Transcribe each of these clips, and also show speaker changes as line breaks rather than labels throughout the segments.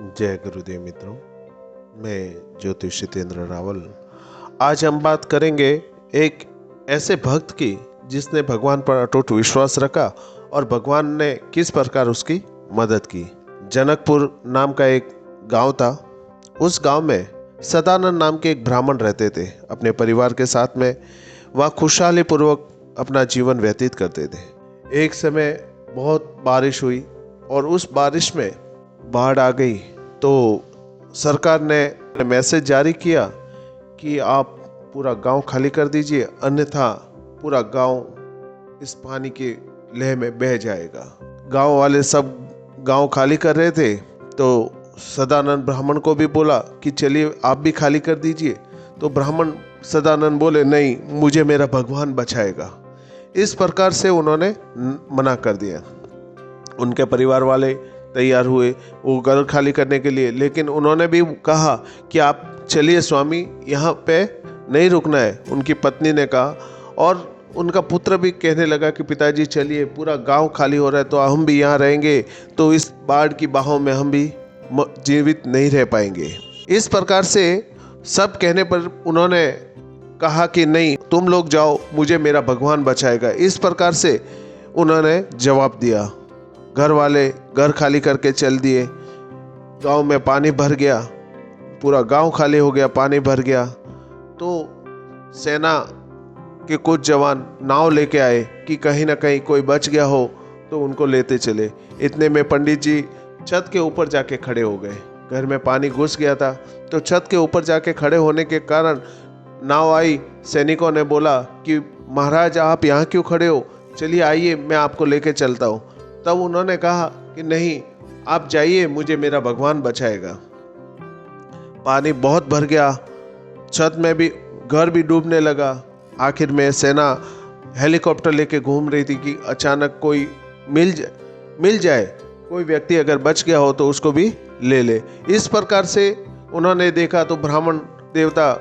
जय गुरुदेव मित्रों, मैं ज्योतिष जितेंद्र रावल। आज हम बात करेंगे एक ऐसे भक्त की जिसने भगवान पर अटूट विश्वास रखा और भगवान ने किस प्रकार उसकी मदद की। जनकपुर नाम का एक गांव था। उस गांव में सदानंद नाम के एक ब्राह्मण रहते थे। अपने परिवार के साथ में वह खुशहाली पूर्वक अपना जीवन व्यतीत करते थे। एक समय बहुत बारिश हुई और उस बारिश में बाढ़ आ गई, तो सरकार ने मैसेज जारी किया कि आप पूरा गांव खाली कर दीजिए, अन्यथा पूरा गांव इस पानी की लहर में बह जाएगा। गांव वाले सब गांव खाली कर रहे थे, तो सदानंद ब्राह्मण को भी बोला कि चलिए आप भी खाली कर दीजिए। तो ब्राह्मण सदानंद बोले, नहीं, मुझे मेरा भगवान बचाएगा। इस प्रकार से उन्होंने मना कर दिया। उनके परिवार वाले तैयार हुए वो घर खाली करने के लिए, लेकिन उन्होंने भी कहा कि आप चलिए स्वामी, यहाँ पे नहीं रुकना है। उनकी पत्नी ने कहा और उनका पुत्र भी कहने लगा कि पिताजी चलिए, पूरा गांव खाली हो रहा है तो हम भी यहाँ रहेंगे तो इस बाढ़ की बहाव में हम भी जीवित नहीं रह पाएंगे। इस प्रकार से सब कहने पर उन्होंने कहा कि नहीं, तुम लोग जाओ, मुझे मेरा भगवान बचाएगा। इस प्रकार से उन्होंने जवाब दिया। घर वाले घर खाली करके चल दिए। गांव में पानी भर गया, पूरा गांव खाली हो गया, पानी भर गया। तो सेना के कुछ जवान नाव लेके आए कि कहीं ना कहीं कोई बच गया हो तो उनको लेते चले। इतने में पंडित जी छत के ऊपर जाके खड़े हो गए। घर में पानी घुस गया था, तो छत के ऊपर जाके खड़े होने के कारण नाव आई। सैनिकों ने बोला कि महाराज आप यहाँ क्यों खड़े हो, चलिए आइए मैं आपको लेके चलता हूँ। तब उन्होंने कहा कि नहीं, आप जाइए, मुझे मेरा भगवान बचाएगा। पानी बहुत भर गया, छत में भी घर भी डूबने लगा। आखिर में सेना हेलीकॉप्टर लेके घूम रही थी कि अचानक कोई मिल जाए, कोई व्यक्ति अगर बच गया हो तो उसको भी ले ले। इस प्रकार से उन्होंने देखा तो ब्राह्मण देवता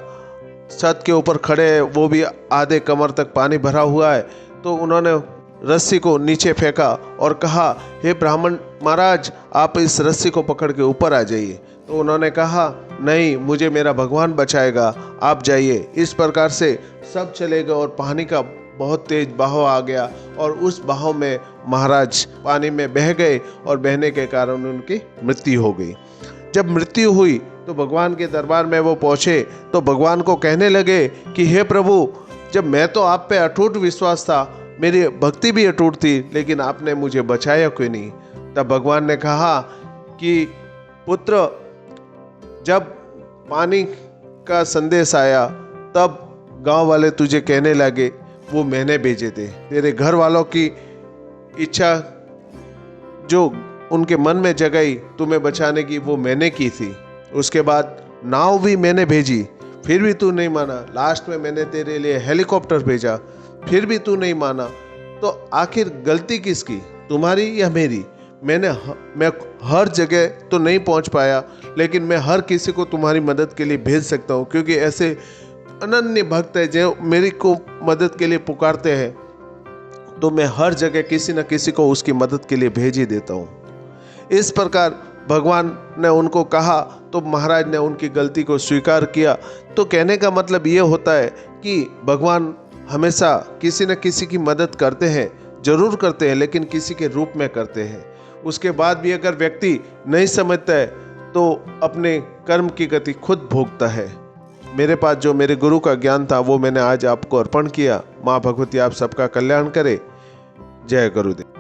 छत के ऊपर खड़े हैं, वो भी आधे कमर तक पानी भरा हुआ है। तो उन्होंने रस्सी को नीचे फेंका और कहा, हे ब्राह्मण महाराज, आप इस रस्सी को पकड़ के ऊपर आ जाइए। तो उन्होंने कहा, नहीं, मुझे मेरा भगवान बचाएगा, आप जाइए। इस प्रकार से सब चले गए और पानी का बहुत तेज बहाव आ गया और उस बहाव में महाराज पानी में बह गए और बहने के कारण उनकी मृत्यु हो गई। जब मृत्यु हुई तो भगवान के दरबार में वो पहुंचे तो भगवान को कहने लगे कि हे प्रभु, जब मैं तो आप पे अटूट विश्वास था, मेरी भक्ति भी अटूट थी, लेकिन आपने मुझे बचाया क्यों नहीं। तब भगवान ने कहा कि पुत्र, जब पानी का संदेश आया तब गांव वाले तुझे कहने लगे, वो मैंने भेजे थे। तेरे घर वालों की इच्छा जो उनके मन में जगाई तुम्हें बचाने की, वो मैंने की थी। उसके बाद नाव भी मैंने भेजी, फिर भी तू नहीं माना। लास्ट में मैंने तेरे लिए हेलीकॉप्टर भेजा, फिर भी तू नहीं माना। तो आखिर गलती किसकी, तुम्हारी या मेरी? मैं हर जगह तो नहीं पहुंच पाया, लेकिन मैं हर किसी को तुम्हारी मदद के लिए भेज सकता हूं, क्योंकि ऐसे अनन्य भक्त है जो मेरी को मदद के लिए पुकारते हैं, तो मैं हर जगह किसी न किसी को उसकी मदद के लिए भेज ही देता हूँ। इस प्रकार भगवान ने उनको कहा तो महाराज ने उनकी गलती को स्वीकार किया। तो कहने का मतलब ये होता है कि भगवान हमेशा किसी न किसी की मदद करते हैं, जरूर करते हैं, लेकिन किसी के रूप में करते हैं। उसके बाद भी अगर व्यक्ति नहीं समझता है तो अपने कर्म की गति खुद भोगता है। मेरे पास जो मेरे गुरु का ज्ञान था वो मैंने आज आपको अर्पण किया। माँ भगवती आप सबका कल्याण करे। जय गुरुदेव।